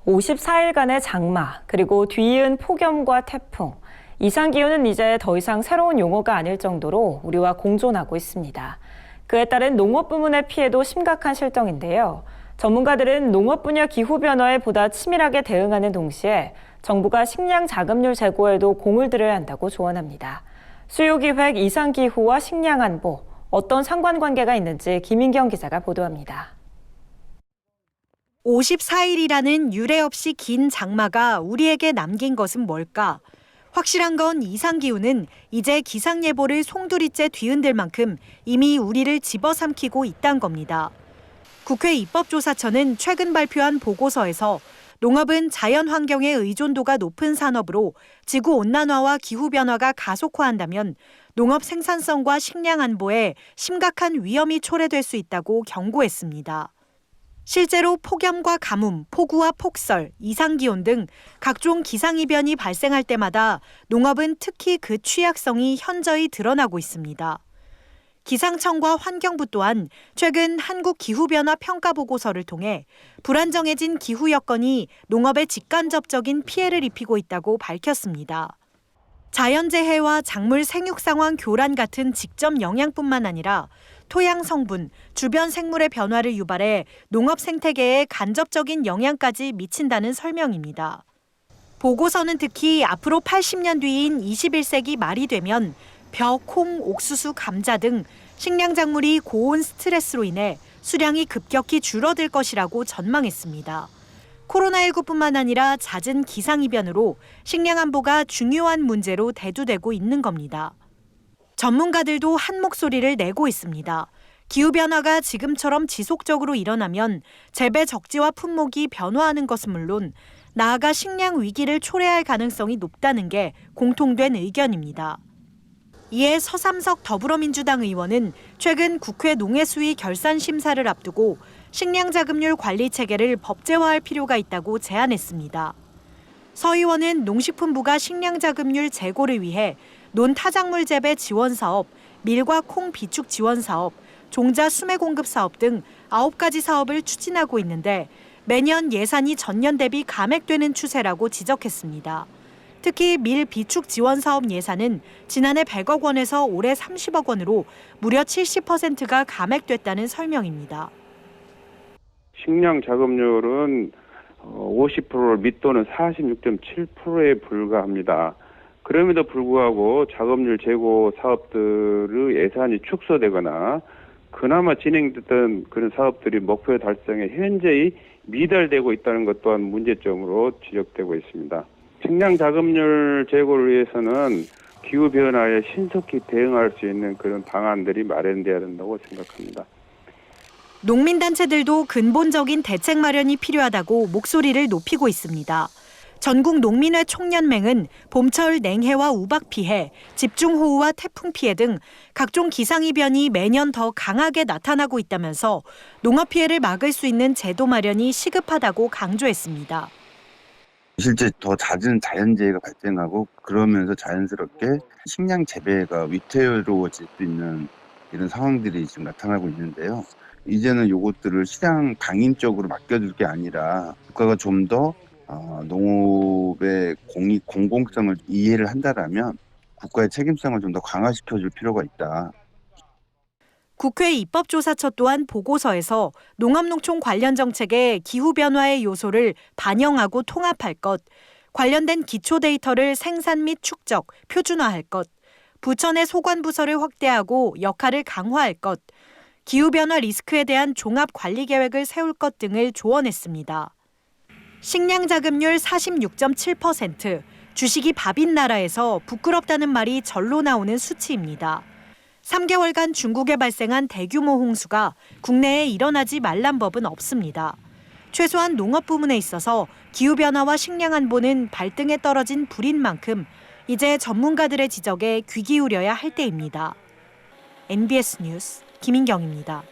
54일간의 장마, 그리고 뒤이은 폭염과 태풍, 이상기후는 이제 더 이상 새로운 용어가 아닐 정도로 우리와 공존하고 있습니다. 그에 따른 농업 부문의 피해도 심각한 실정인데요. 전문가들은 농업 분야 기후변화에 보다 치밀하게 대응하는 동시에 정부가 식량 자급률 제고에도 공을 들여야 한다고 조언합니다. 수요기획, 이상기후와 식량안보, 어떤 상관관계가 있는지 김인경 기자가 보도합니다. 54일이라는 유례 없이 긴 장마가 우리에게 남긴 것은 뭘까? 확실한 건 이상기후는 이제 기상예보를 송두리째 뒤흔들 만큼 이미 우리를 집어삼키고 있다는 겁니다. 국회 입법조사처는 최근 발표한 보고서에서 농업은 자연환경의 의존도가 높은 산업으로 지구온난화와 기후변화가 가속화한다면 농업 생산성과 식량 안보에 심각한 위험이 초래될 수 있다고 경고했습니다. 실제로 폭염과 가뭄, 폭우와 폭설, 이상기온 등 각종 기상이변이 발생할 때마다 농업은 특히 그 취약성이 현저히 드러나고 있습니다. 기상청과 환경부 또한 최근 한국기후변화평가보고서를 통해 불안정해진 기후 여건이 농업에 직간접적인 피해를 입히고 있다고 밝혔습니다. 자연재해와 작물 생육 상황 교란 같은 직접 영향뿐만 아니라 토양 성분, 주변 생물의 변화를 유발해 농업 생태계에 간접적인 영향까지 미친다는 설명입니다. 보고서는 특히 앞으로 80년 뒤인 21세기 말이 되면 벼, 콩, 옥수수, 감자 등 식량 작물이 고온 스트레스로 인해 수량이 급격히 줄어들 것이라고 전망했습니다. 코로나19뿐만 아니라 잦은 기상이변으로 식량 안보가 중요한 문제로 대두되고 있는 겁니다. 전문가들도 한 목소리를 내고 있습니다. 기후변화가 지금처럼 지속적으로 일어나면 재배 적지와 품목이 변화하는 것은 물론 나아가 식량 위기를 초래할 가능성이 높다는 게 공통된 의견입니다. 이에 서삼석 더불어민주당 의원은 최근 국회 농해수위 결산 심사를 앞두고 식량 자급률 관리 체계를 법제화할 필요가 있다고 제안했습니다. 서 의원은 농식품부가 식량 자급률 제고를 위해 논타작물 재배 지원 사업, 밀과 콩 비축 지원 사업, 종자 수매 공급 사업 등 9가지 사업을 추진하고 있는데 매년 예산이 전년 대비 감액되는 추세라고 지적했습니다. 특히 밀 비축 지원 사업 예산은 지난해 100억 원에서 올해 30억 원으로 무려 70%가 감액됐다는 설명입니다. 식량 자급률은 50%를 밑도는 46.7%에 불과합니다. 그럼에도 불구하고 자급률 제고 사업들의 예산이 축소되거나 그나마 진행됐던 그런 사업들이 목표 달성에 현저히 미달되고 있다는 것 또한 문제점으로 지적되고 있습니다. 식량 자급률 제고를 위해서는 기후변화에 신속히 대응할 수 있는 그런 방안들이 마련돼야 된다고 생각합니다. 농민단체들도 근본적인 대책 마련이 필요하다고 목소리를 높이고 있습니다. 전국 농민회 총연맹은 봄철 냉해와 우박 피해, 집중호우와 태풍 피해 등 각종 기상이변이 매년 더 강하게 나타나고 있다면서 농업 피해를 막을 수 있는 제도 마련이 시급하다고 강조했습니다. 실제 더 잦은 자연재해가 발생하고 그러면서 자연스럽게 식량 재배가 위태로워질 수 있는 이런 상황들이 지금 나타나고 있는데요. 이제는 이것들을 시장 방임적으로 맡겨둘 게 아니라 국가가 좀 더 농업의 공공성을 이해를 한다라면 국가의 책임성을 좀 더 강화시켜줄 필요가 있다. 국회 입법조사처 또한 보고서에서 농업농촌 관련 정책에 기후변화의 요소를 반영하고 통합할 것, 관련된 기초 데이터를 생산 및 축적, 표준화할 것, 부처 내 소관부서를 확대하고 역할을 강화할 것, 기후변화 리스크에 대한 종합관리계획을 세울 것 등을 조언했습니다. 식량 자급률 46.7%, 주식이 밥인 나라에서 부끄럽다는 말이 절로 나오는 수치입니다. 3개월간 중국에 발생한 대규모 홍수가 국내에 일어나지 말란 법은 없습니다. 최소한 농업 부문에 있어서 기후변화와 식량 안보는 발등에 떨어진 불인 만큼 이제 전문가들의 지적에 귀 기울여야 할 때입니다. NBS 뉴스 김인경입니다.